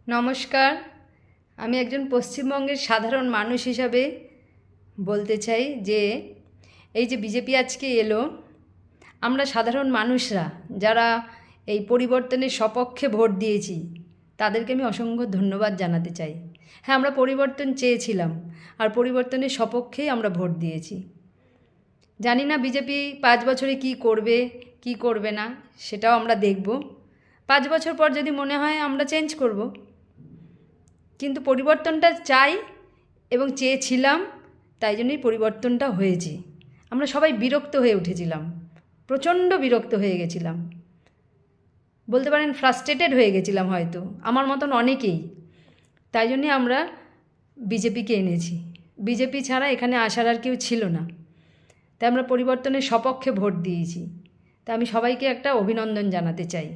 নমস্কার। আমি একজন পশ্চিমবঙ্গের সাধারণ মানুষ হিসাবে বলতে চাই যে এই যে বিজেপি আজকে এলো, আমরা সাধারণ মানুষরা যারা এই পরিবর্তনের সপক্ষে ভোট দিয়েছি তাদেরকে আমি অসংখ্য ধন্যবাদ জানাতে চাই। হ্যাঁ, আমরা পরিবর্তন চেয়েছিলাম আর পরিবর্তনের সপক্ষেই আমরা ভোট দিয়েছি। জানি না বিজেপি 5 বছরে কি করবে কি করবে না, সেটাও আমরা দেখব। 5 বছর পর যদি মনে হয় আমরা চেঞ্জ করব, কিন্তু পরিবর্তনটা চাই এবং চেয়েছিলাম, তাই জন্যই পরিবর্তনটা হয়েছে। আমরা সবাই বিরক্ত হয়ে উঠেছিলাম, প্রচণ্ড বিরক্ত হয়ে গেছিলাম, বলতে পারেন ফ্রাস্ট্রেটেড হয়ে গেছিলাম হয়তো, আমার মতন অনেকেই। তাই জন্যে আমরা বিজেপিকে এনেছি। বিজেপি ছাড়া এখানে আসার আর কেউ ছিল না, তাই আমরা পরিবর্তনের সপক্ষে ভোট দিয়েছি। তা আমি সবাইকে একটা অভিনন্দন জানাতে চাই।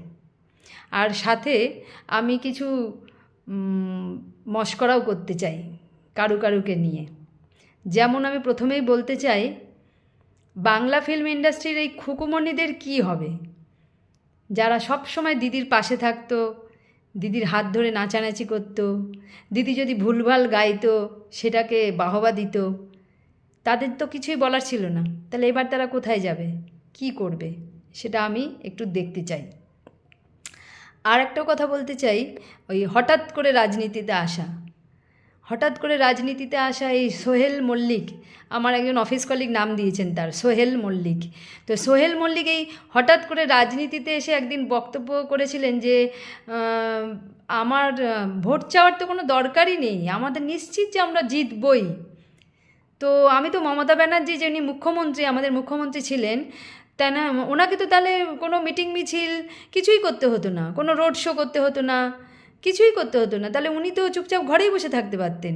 আর সাথে আমি কিছু মশকরাও করতে চাই কারুকে নিয়ে। যেমন আমি প্রথমেই বলতে চাই, বাংলা ফিল্ম ইন্ডাস্ট্রির এই খুকুমণিদের কী হবে, যারা সব সময় দিদির পাশে থাকতো, দিদির হাত ধরে নাচানাচি করতো, দিদি যদি ভুলভাল গাইতো সেটাকে বাহবা দিত, তাদের তো কিছুই বলার ছিল না। তাহলে এবার তারা কোথায় যাবে, কি করবে, সেটা আমি একটু দেখতে চাই। আর একটা কথা বলতে চাই, ওই হঠাৎ করে রাজনীতিতে আসা এই সোহেল মল্লিক, আমার একজন অফিস কলিগ নাম দিয়েছেন তার, সোহেল মল্লিক। তো সোহেল মল্লিক এই হঠাৎ করে রাজনীতিতে এসে একদিন বক্তব্য করেছিলেন যে আমার ভোট চাওয়ার তো কোনো দরকারই নেই, আমাদের নিশ্চিত যে আমরা জিতবই। তো আমি তো মমতা ব্যানার্জি, যিনি মুখ্যমন্ত্রী, আমাদের মুখ্যমন্ত্রী ছিলেন, তাই না, ওনাকে তো তাহলে কোনো মিটিং মিছিল কিছুই করতে হতো না, কোনো রোড শো করতে হতো না, কিছুই করতে হতো না। তাহলে উনি তো চুপচাপ ঘরেই বসে থাকতে পারতেন।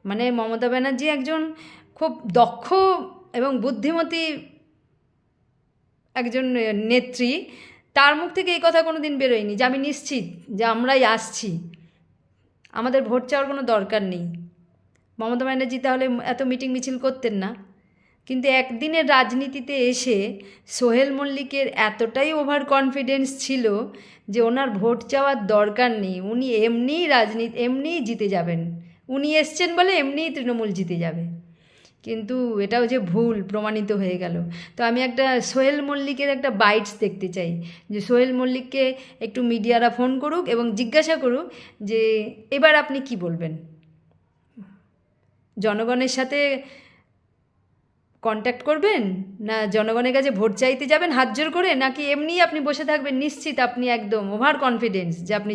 মানে মমতা ব্যানার্জি একজন খুব দক্ষ এবং বুদ্ধিমতী একজন নেত্রী, তার মুখ থেকে এই কথা কোনো দিন বেরোয়নি যে আমি নিশ্চিত যে আমরাই আসছি, আমাদের ভোট চাওয়ার কোনো দরকার নেই। মমতা ব্যানার্জি তাহলে এত মিটিং মিছিল করতেন না। কিন্তু একদিনের রাজনীতিতে এসে সোহেল মল্লিকের এতটাই ওভার কনফিডেন্স ছিল যে ওনার ভোট চাওয়ার দরকার নেই, উনি এমনিই জিতে যাবেন, উনি এসছেন বলে এমনিই তৃণমূল জিতে যাবে। কিন্তু এটাও যে ভুল প্রমাণিত হয়ে গেল। তো আমি একটা সোহেল মল্লিকের একটা বাইটস দেখতে চাই, যে সোহেল মল্লিককে একটু মিডিয়ারা ফোন করুক এবং জিজ্ঞাসা করুক যে এবার আপনি কি বলবেন, জনগণের সাথে কন্ট্যাক্ট করবেন, না জনগণের কাছে ভোট চাইতে যাবেন হাত জোর করে, নাকি এমনিই আপনি বসে থাকবেন নিশ্চিত, আপনি একদম ওভার কনফিডেন্স যে আপনি